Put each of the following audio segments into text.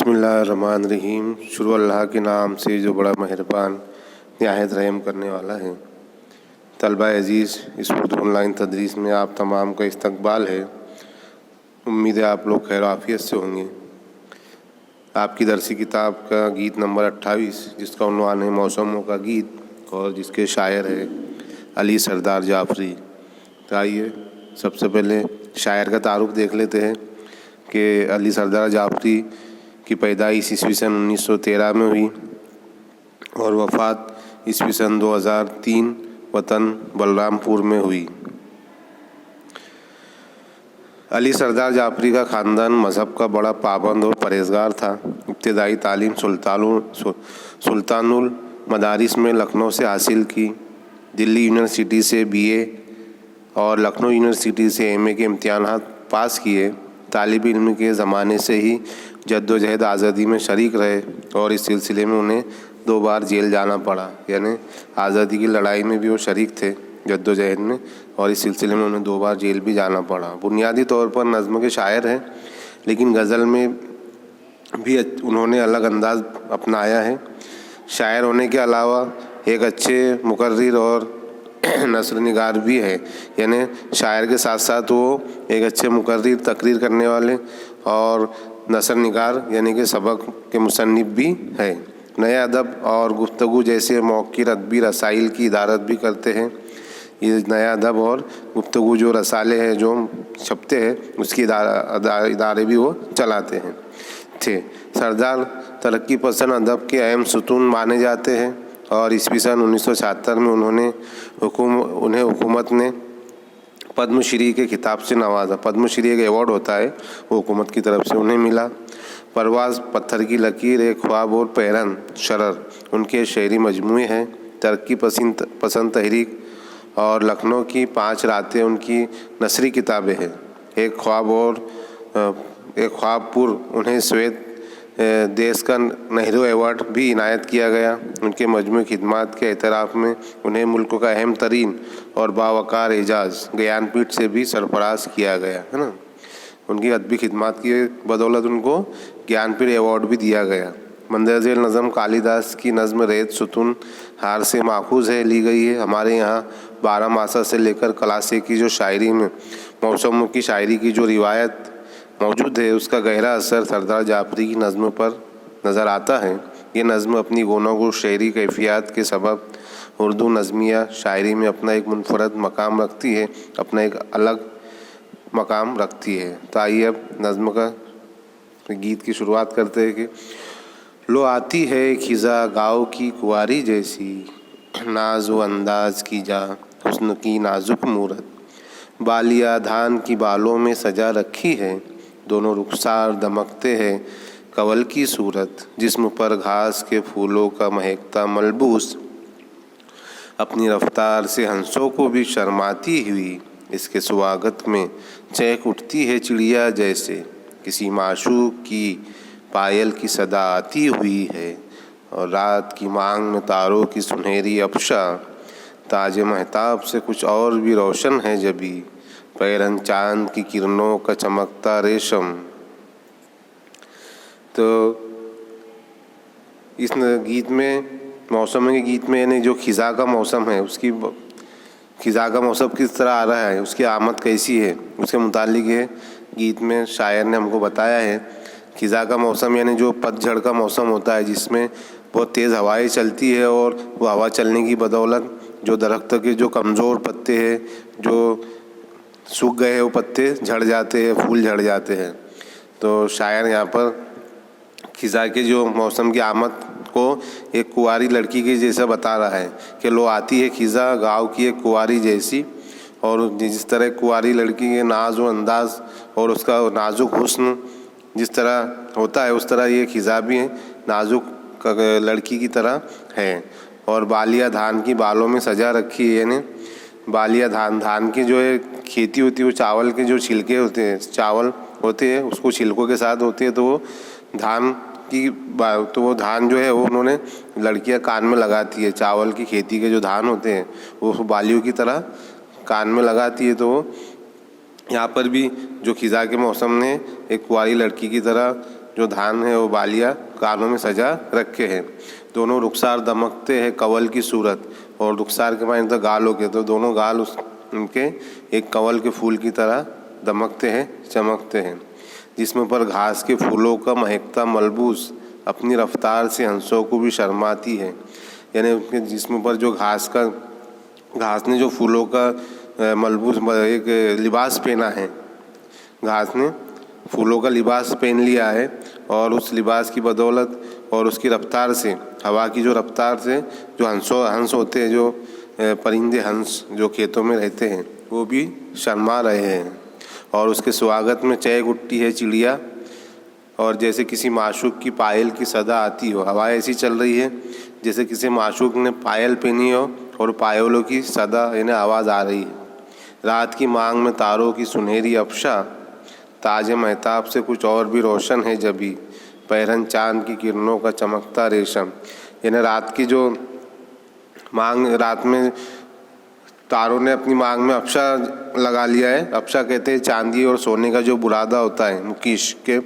बिस्मिल्लाहिर्रहमानिर्रहीम। शुरू अल्लाह के नाम से जो बड़ा मेहरबान निहायत रहम करने वाला है। तलबा अज़ीज़, इस उर्दू ऑनलाइन तदरीस में आप तमाम का इस्तकबाल है। उम्मीद है आप लोग खैर आफियत से होंगे। आपकी दरसी किताब का गीत नंबर 28, जिसका उन्वान है मौसमों का गीत और जिसके शायर है अली सरदार जाफरी। तो आइए सबसे पहले शायर का तारुफ देख लेते हैं कि अली सरदार जाफरी की पैदाइश ईस्वी सन 1913 में हुई और वफ़ात ईस्वी सन 2003 वतन बलरामपुर में हुई। अली सरदार जाफरी का ख़ानदान मज़हब का बड़ा पाबंद और परहेज़गार था। इब्तिदाई तालीम सुल्तानुल मदारिस में लखनऊ से हासिल की। दिल्ली यूनिवर्सिटी से BA और लखनऊ यूनिवर्सिटी से MA के इम्तिहानात पास किए। तालिब इल्म के ज़माने से ही जद्दोजहद आज़ादी में शरीक रहे और इस सिलसिले में उन्हें 2 बार जेल जाना पड़ा। यानी आज़ादी की लड़ाई में भी वो शरीक थे जद्दोजहद में, और इस सिलसिले में उन्हें 2 बार जेल भी जाना पड़ा। बुनियादी तौर पर नज़्म के शायर हैं, लेकिन गज़ल में भी उन्होंने अलग अंदाज़ अपनाया है। शायर होने के अलावा एक अच्छे मुकर्रिर और नस्र निगार भी है। यानी शायर के साथ साथ वो एक अच्छे मुकर्रिर, तकरीर करने वाले और नस्र निगार यानी कि सबक के मुसन्निफ भी है। नए अदब और गुफ्तगू जैसे मौक़िर अदबी रसाइल की इदारत भी करते हैं। ये नया अदब और गुफ्तगू जो रसाले हैं जो छपते हैं, उसकी इदारे भी वो चलाते हैं थे। सरदार तरक्की पसंद अदब के अहम सुतून माने जाते हैं और ईस्वी सन 1976 में उन्हें हुकूमत ने पद्मश्री के खिताब से नवाजा। पद्मश्री एक अवार्ड होता है, वो हुकूमत की तरफ से उन्हें मिला। परवाज़, पत्थर की लकीर, एक ख्वाब और पैरन शरर उनके शेरी मजमूए हैं। तरक्की पसंद तहरीक और लखनऊ की 5 रातें उनकी नसरी किताबें हैं। एक ख्वाबपुर उन्हें श्वेत देश का नेहरू अवार्ड भी इनायत किया गया। उनके मजमूई खिदमात के एतराफ़ में उन्हें मुल्क का अहम तरीन और बावकार एजाज़ ज्ञानपीठ से भी सरफराज किया गया है ना। उनकी अदबी खिदमात की बदौलत उनको ज्ञानपीठ अवार्ड भी दिया गया। मंदरज़ेल नज़म कालिदास की नज़म रेत सुतून हार से माखूज़ है, ली गई है। हमारे यहाँ 12 मासा से लेकर क्लासे की जो शायरी में मौसमों की शायरी की जो रिवायत मौजूद है, उसका गहरा असर सरदार जाफरी की नज़्म पर नज़र आता है। ये नज़्म अपनी गोनो शेरी कैफियत के सबब उर्दू नज़मिया शायरी में अपना एक मुनफरद मकाम रखती है, अपना एक अलग मकाम रखती है। तो आइए अब नज़्म का गीत की शुरुआत करते हैं कि लो आती है खिज़ा गाँव की कुंवारी जैसी, नाज व अंदाज की जा हुस्न की नाजुक मूरत, बालिया धान की बालों में सजा रखी है, दोनों रुखसार दमकते हैं कवल की सूरत, जिस्म पर घास के फूलों का महकता मलबूस, अपनी रफ्तार से हंसों को भी शर्माती हुई, इसके स्वागत में चहक उठती है चिड़िया जैसे, किसी माशूक की पायल की सदा आती हुई है, और रात की मांग में तारों की सुनहरी अफशा, ताज महताब से कुछ और भी रोशन है जबी, पैरन चांद की किरणों का चमकता रेशम। तो इस गीत में, मौसम के गीत में, यानी जो खिज़ा का मौसम है, उसकी खिज़ा का मौसम किस तरह आ रहा है, उसकी आमद कैसी है, उसके मुतालिक है गीत में शायर ने हमको बताया है। खिज़ा का मौसम यानी जो पतझड़ का मौसम होता है, जिसमें बहुत तेज़ हवाएं चलती है और वो हवा चलने की बदौलत जो दरख्त के जो कमज़ोर पत्ते हैं, जो सूख गए हैं, वो पत्ते झड़ जाते हैं, फूल झड़ जाते हैं। तो शायर यहाँ पर खिज़ा के जो मौसम की आमद को एक कुंवारी लड़की के जैसा बता रहा है कि लो आती है खिज़ा गाँव की एक कुंवारी जैसी, और जिस तरह कुंवारी लड़की के नाज व अंदाज़ और उसका नाजुक हुस्न जिस तरह होता है, उस तरह ये खिज़ा भी नाजुक लड़की की तरह है। और बालिया धान की बालों में सजा रखी है, यानी बालिया धान की जो है खेती होती है, वो चावल के जो छिलके होते हैं, चावल होते हैं, उसको छिलकों के साथ होती है। तो वो धान की तो वो धान जो है वो उन्होंने लड़कियां कान में लगाती है। चावल की खेती के जो धान होते हैं वो बालियों की तरह कान में लगाती है। तो यहाँ पर भी जो खिज़ा के मौसम ने एक कुंवारी लड़की की तरह जो धान है वो बालियाँ कानों में सजा रखे हैं। दोनों रुखसार दमकते हैं कवल की सूरत, और रुखसार के माने तो गालों के, तो दोनों गाल उनके एक कवल के फूल की तरह दमकते हैं, चमकते हैं। जिसमें पर घास के फूलों का महकता मलबूस अपनी रफ्तार से हंसों को भी शर्माती है। यानी उनके जिस्म पर जो घास ने जो फूलों का मलबूस एक लिबास पहना है, घास ने फूलों का लिबास पहन लिया है, और उस लिबास की बदौलत और उसकी रफ्तार से, हवा की जो रफ्तार से जो हंस होते हैं, जो परिंदे हंस जो खेतों में रहते हैं, वो भी शर्मा रहे हैं। और उसके स्वागत में चहक उठती है चिड़िया, और जैसे किसी माशूक की पायल की सदा आती हो। हवा ऐसी चल रही है जैसे किसी माशूक ने पायल पहनी हो और पायलों की सदा इन्हें आवाज़ आ रही है। रात की मांग में तारों की सुनहरी अफशा, ताजे महताब से कुछ और भी रोशन है जबी, पहरन चांद की किरणों का चमकता रेशम। यानी रात की जो मांग, रात में तारों ने अपनी मांग में अफशा लगा लिया है। अफशा कहते हैं चांदी और सोने का जो बुरादा होता है, मुकीश के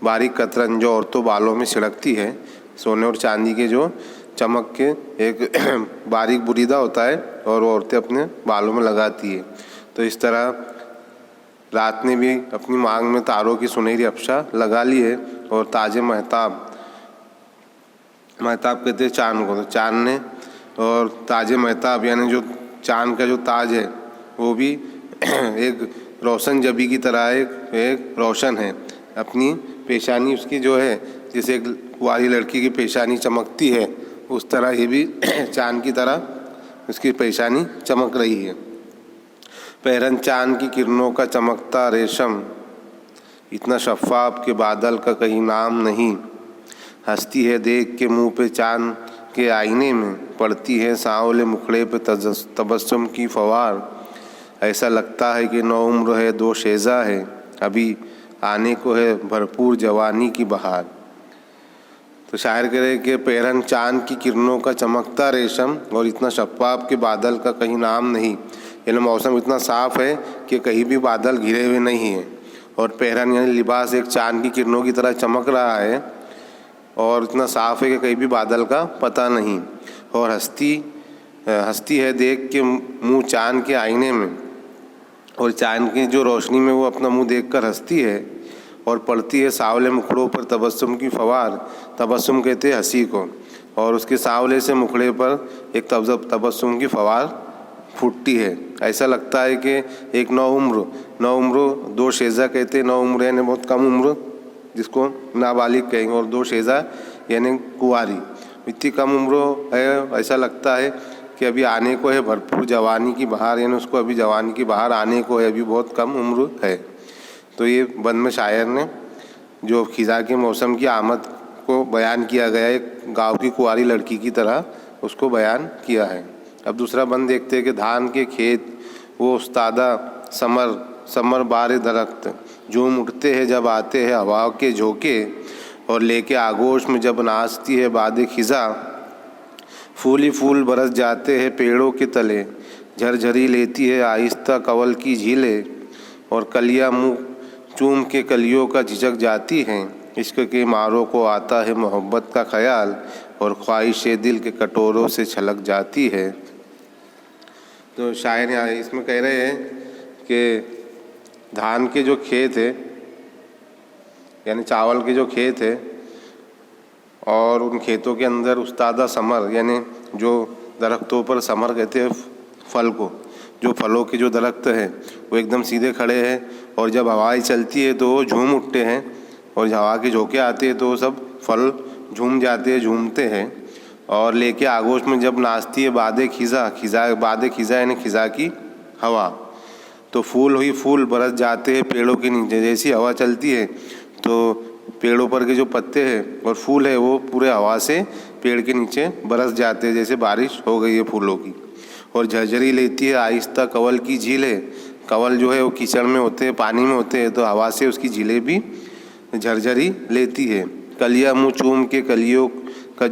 बारीक कतरन जो औरतों बालों में छिड़कती है, सोने और चांदी के जो चमक के एक बारीक बुरीदा होता है, और वो औरतें अपने बालों में लगाती है। तो इस तरह रात ने भी अपनी मांग में तारों की सुनहरी अफशा लगा ली है। और ताजे महताब कहते हैं चांद को, तो चांद ने, और ताजे महताब यानी जो चांद का जो ताज है वो भी एक रोशन जबी की तरह एक रोशन है। अपनी पेशानी उसकी जो है, जैसे एक कुंवारी लड़की की पेशानी चमकती है, उस तरह ये भी चांद की तरह उसकी पेशानी चमक रही है। पहरन चांद की किरणों का चमकता रेशम, इतना शफ़ाफ के बादल का कहीं नाम नहीं। हंसती है देख के मुंह पे चांद के आईने में, पड़ती है सांवले मुखड़े पे तबस्सुम की फवार। ऐसा लगता है कि नौ उम्र है, दो शेजा है, अभी आने को है भरपूर जवानी की बहार। तो शायर कह रहे कि पहरन चांद की किरणों का चमकता रेशम, और इतना शफ़ाफ के बादल का कहीं नाम नहीं। यानी मौसम इतना साफ़ है कि कहीं भी बादल घिरे हुए नहीं हैं, और पहरन यानी लिबास एक चांद की किरणों की तरह चमक रहा है, और इतना साफ़ है कि कहीं भी बादल का पता नहीं। और हंसती है देख के मुँह चांद के आईने में, और चांद की जो रोशनी में वो अपना मुंह देखकर हंसती है, और पड़ती है सांवले मुखड़ों पर तबस्सुम की फवार। तबस्सुम कहते हैं हंसी को, और उसके सांवले से मुखड़े पर एक तबस्सुम की फवार फूटती है। ऐसा लगता है कि एक नौ उम्र दो शेजा कहते हैं। नौ उम्र यानी बहुत कम उम्र, जिसको नाबालिग कहेंगे, और दो शेजा यानी कुंवारी, इतनी कम उम्र है। ऐसा लगता है कि अभी आने को है भरपूर जवानी की बहार, यानी उसको अभी जवानी की बहार आने को है, अभी बहुत कम उम्र है। तो ये बंद में शायर ने जो खिज़ा के मौसम की आमद को बयान किया गया, एक गांव की कुंवारी लड़की की तरह उसको बयान किया है। अब दूसरा बंद देखते हैं कि धान के खेत वो उस्तादा समर बारे दरख्त, झूम उठते हैं जब आते हैं हवा के झोंके, और लेके आगोश में जब नाचती है बादे खिज़ा। फूल ही फूल बरस जाते हैं पेड़ों के तले, झरझरी लेती है आहिस्ता कवल की झीलें, और कलियां मुँह चूम के कलियों का झिझक जाती हैं। इश्क के मारों को आता है मोहब्बत का ख्याल, और ख्वाहिशें दिल के कटोरों से छलक जाती है। तो शायर यहाँ इसमें कह रहे हैं कि धान के जो खेत है, यानी चावल के जो खेत है, और उन खेतों के अंदर उस्तादा समर, यानी जो दरख्तों पर समर कहते हैं फल को, जो फलों के जो दरख्त हैं वो एकदम सीधे खड़े हैं, और जब हवाएं चलती है तो वो झूम उठते हैं, और हवा के झोंके आते हैं तो सब फल झूम जाते हैं, झूमते हैं। और लेके आगोश में जब नाचती है बादे खिज़ा यानी खिज़ा की हवा, तो फूल ही फूल बरस जाते हैं पेड़ों के नीचे। जैसी हवा चलती है तो पेड़ों पर के जो पत्ते हैं और फूल है वो पूरे हवा से पेड़ के नीचे बरस जाते हैं, जैसे बारिश हो गई है फूलों की। और झरझरी लेती है आहिस्ता कवल की झीलें, कवल जो है वो कीचड़ में होते हैं, पानी में होते हैं, तो हवा से उसकी झीलें भी झरझरी लेती है। कलियां मुँह चूम के कलियों का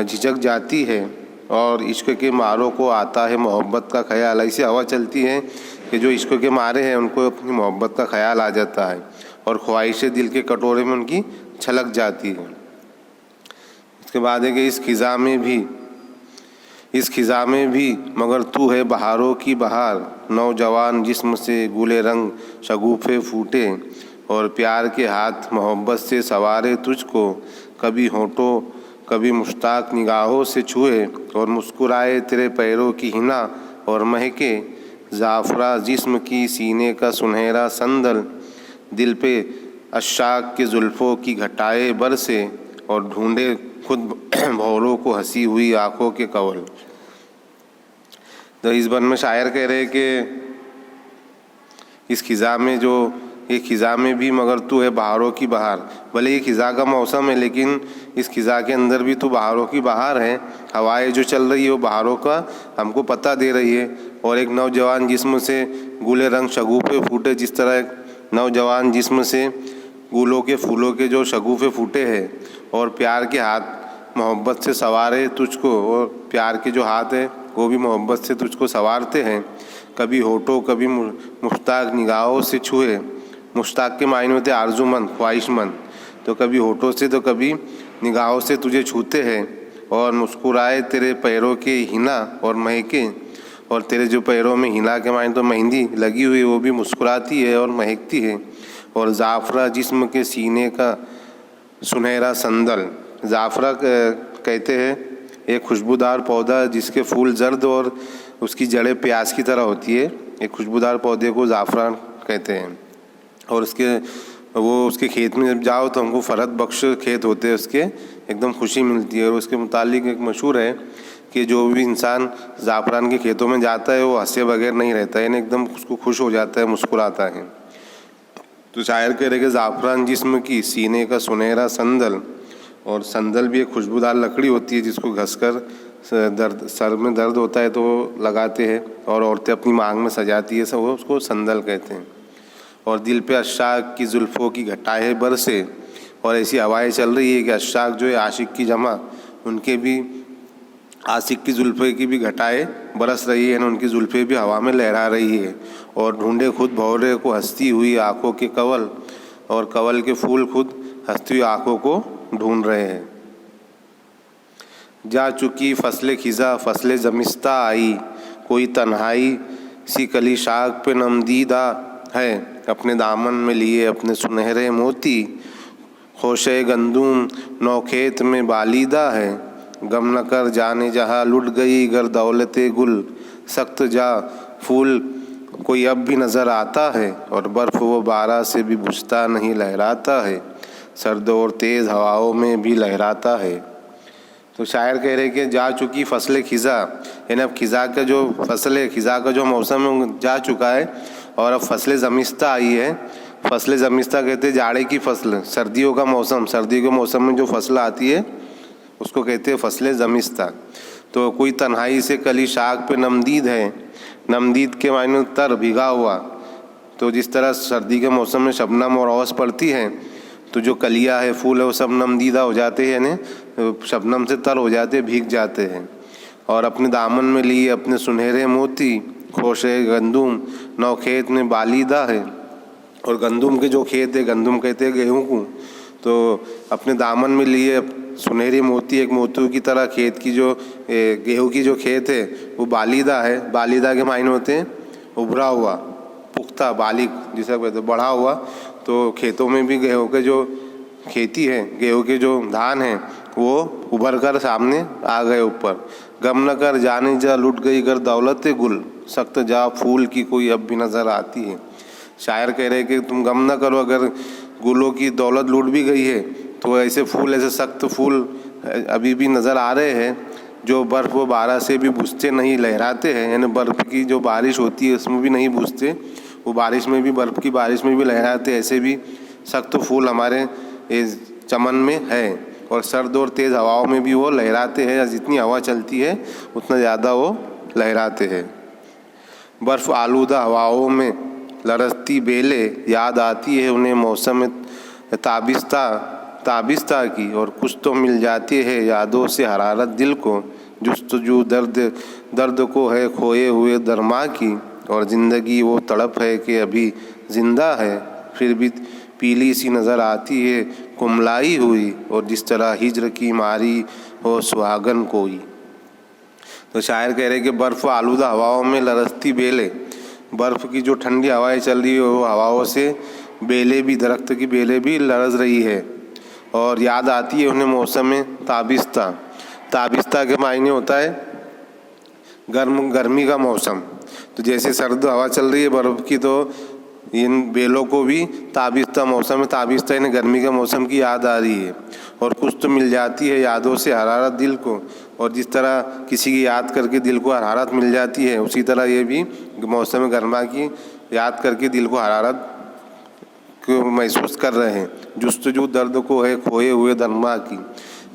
झिझक जाती है, और इश्क के मारों को आता है मोहब्बत का ख्याल। ऐसी हवा चलती है कि जो इश्क के मारे हैं उनको अपनी मोहब्बत का ख्याल आ जाता है, और ख्वाहिशें दिल के कटोरे में उनकी छलक जाती है। इसके बाद है कि इस खिज़ा में भी मगर तू है बहारों की बहार, नौजवान जिस्म से गुले रंग शगुफ़े फूटे, और प्यार के हाथ मोहब्बत से सवारे तुझको, कभी होठों कभी मुश्ताक निगाहों से छुए, और मुस्कुराए तेरे पैरों की हिना और महके, ज़ाफ़रा जिस्म की सीने का सुनहरा संदल, दिल पे अशाक के जुल्फ़ों की घटाए बरसे, और ढूंढे खुद भौरों को हंसी हुई आँखों के कवल। तो इस बन में शायर कह रहे कि इस खिज़ा में ये खिज़ा में भी मगर तू है बहारों की बहार। भले ये खिज़ा का मौसम है लेकिन इस खिज़ा के अंदर भी तू बहारों की बहार है। हवाएं जो चल रही है वो बहारों का हमको पता दे रही है। और एक नौजवान जिस्म से गुले रंग शगुफ़े फूटे, जिस तरह एक नौजवान जिस्म से गुलों के फूलों के जो शगुफ़े फूटे हैं, और प्यार के हाथ मोहब्बत से सवारे तुझको, और प्यार के जो हाथ है वो भी मोहब्बत से तुझको संवारते हैं। कभी होठों कभी मुश्ताक निगाहों से छुए। मुश्ताक के मायने होते आरज़ूमंद, ख्वाहिशमंद। तो कभी होठों से तो कभी निगाहों से तुझे छूते हैं। और मुस्कुराए तेरे पैरों के हिना और महके, और तेरे जो पैरों में हिना के मायने तो मेहंदी लगी हुई वो भी मुस्कुराती है और महकती है। और ज़ाफ़रा जिस्म के सीने का सुनहरा संदल। ज़ाफ़रा कहते हैं एक खुशबूदार पौधा जिसके फूल जर्द और उसकी जड़ें प्याज की तरह होती है। एक खुशबूदार पौधे को ज़ाफ़रान कहते हैं। और उसके खेत में जब जाओ तो हमको फ़रहत बख्श खेत होते हैं, उसके एकदम खुशी मिलती है। और उसके मुतालिक एक मशहूर है कि जो भी इंसान ज़ाफ़रान के खेतों में जाता है वो हंसे बगैर नहीं रहता है, यानी एकदम उसको खुश हो जाता है, मुस्कुराता है। तो शायर कह रहे कि ज़ाफ़रान जिस्म की सीने का सुनहरा संदल। और संदल भी एक खुशबूदार लकड़ी होती है जिसको घसकर सर में दर्द होता है तो लगाते हैं, और औरतें अपनी मांग में सजाती है, सब वो उसको संदल कहते हैं। और दिल पे अशाक की जुल्फ़ों की घटाए बरसे। और ऐसी हवाएं चल रही है कि अशाक जो है आशिक की जमा, उनके भी आशिक की जुल्फ़े की भी घटाए बरस रही है, उनकी जुल्फ़े भी हवा में लहरा रही है। और ढूंढे खुद भौरे को हंसती हुई आँखों के कवल, और कवल के फूल खुद हंसती हुई आँखों को ढूंढ रहे हैं। जा चुकी फसले खिज़ा फसले ज़मिस्ता आई, कोई तन्हाई सी कली शाख पे नमदीदा है, अपने दामन में लिए अपने सुनहरे मोती, खोशे गंदुम नौखेत में बालीदा है, गम न कर जाने जहाँ लुट गई गर दौलते गुल, सख्त जा फूल कोई अब भी नज़र आता है, और बर्फ़ वो बारह से भी बुझता नहीं लहराता है, सर्द और तेज़ हवाओं में भी लहराता है। तो शायर कह रहे कि जा चुकी फसलें खिज़ा, यानी अब खिज़ा का जो फसल है, खिज़ा का जो मौसम है वो जा चुका है, और अब फसलें ज़मिस्ता आई है। फसलें ज़मिस्ता कहते हैं जाड़े की फसल, सर्दियों का मौसम, सर्दी के मौसम में जो फसल आती है उसको कहते हैं फसलें ज़मिस्ता। तो कोई तन्हाई से कली शाख पे नमदीद है, नमदीद के मायने तर भीगा हुआ। तो जिस तरह सर्दी के मौसम में शबनम और ओस पड़ती है तो जो कलियाँ है, फूल है, वो सब नमदीदा हो जाते हैं, यानी शबनम से तर हो जाते, भीग जाते हैं। और अपने दामन में लिए अपने सुनहरे मोती, खोशे गंदुम नौखेत में बालीदा है। और गंदुम के जो खेत है, गंदुम कहते हैं गेहूँ को, तो अपने दामन में लिए सुनहरी मोती, एक मोती की तरह खेत की जो गेहूँ की जो खेत है वो बालीदा है। बालीदा के मायने होते हैं उभरा हुआ, पुख्ता, बालिग जिसे कहते हैं, बढ़ा हुआ। तो खेतों में भी गेहूँ के जो खेती है, गेहूँ के जो धान हैं वो उभर कर सामने आ गए ऊपर। गम न कर जाने जा लुट गई गर दौलत गुल, सख्त जा फूल की कोई अब भी नज़र आती है। शायर कह रहे कि तुम गम न करो, अगर गुलों की दौलत लूट भी गई है तो ऐसे फूल, ऐसे सख्त फूल अभी भी नज़र आ रहे हैं जो बर्फ़ व बारह से भी बुझते नहीं, लहराते हैं। यानी बर्फ़ की जो बारिश होती है उसमें भी नहीं बुझते, वो बारिश में भी, बर्फ़ की बारिश में भी लहराते। ऐसे भी सख्त फूल हमारे चमन में है। और सर्द और तेज़ हवाओं में भी वो लहराते हैं, या जितनी हवा चलती है उतना ज़्यादा वो लहराते हैं। बर्फ़ आलूदा हवाओं में लरसती बेलें याद आती है उन्हें मौसम ताबिस्ता की, और कुछ तो मिल जाती है यादों से हरारत दिल को, जुस्तजू दर्द को है खोए हुए दरमा की, और ज़िंदगी वो तड़प है कि अभी ज़िंदा है, फिर भी पीली सी नज़र आती है कुमलाई हुई और जिस तरह हिज्र की मारी हो सुहागन कोई। तो शायर कह रहे कि बर्फ़ आलूदा हवाओं में लरसती बेलें, बर्फ़ की जो ठंडी हवाएं चल रही है वो हवाओं से बेलें भी, दरख्त की बेलें भी लरज़ रही है। और याद आती है उन्हें मौसम में ताबिस्ता। ताबिस्ता के मायने होता है गर्मी का मौसम। तो जैसे सर्द हवा चल रही है बर्फ़ की, तो इन बेलों को भी ताबिस्ता मौसम में, ताबिस्ता यानी गर्मी के मौसम की याद आ रही है। और कुछ तो मिल जाती है यादों से हरारत दिल को, और जिस तरह किसी की याद करके दिल को हरारत मिल जाती है, उसी तरह ये भी मौसम गर्मा की याद करके दिल को हरारत को महसूस कर रहे हैं। जुस्तजू दर्द को है खोए हुए दरमा की,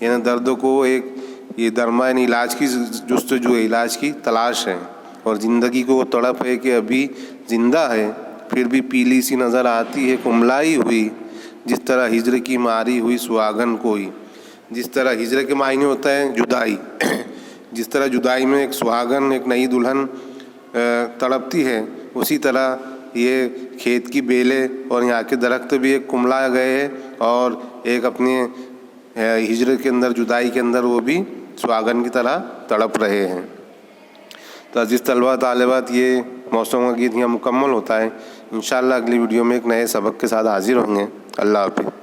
यानी दर्द को एक ये दरमा यानी इलाज की जुस्तजू है, इलाज की तलाश है। और ज़िंदगी को तड़प है कि अभी ज़िंदा है फिर भी पीली सी नज़र आती है कुमलाई हुई, जिस तरह हिज्र की मारी हुई सुहागन कोई। जिस तरह हिज्र के मायने होता है जुदाई, जिस तरह जुदाई में एक सुहागन, एक नई दुल्हन तड़पती है, उसी तरह ये खेत की बेलें और यहाँ के दरख्त भी एक कुमला गए हैं और एक अपने हिज्र के अंदर, जुदाई के अंदर वो भी सुहागन की तरह तड़प रहे हैं। तो अज़ीज़ तलबा तालिबात, ये मौसम का गीत यहाँ मुकम्मल होता है। इंशाअल्लाह अगली वीडियो में एक नए सबक के साथ हाजिर होंगे। अल्लाह हाफ़िज़।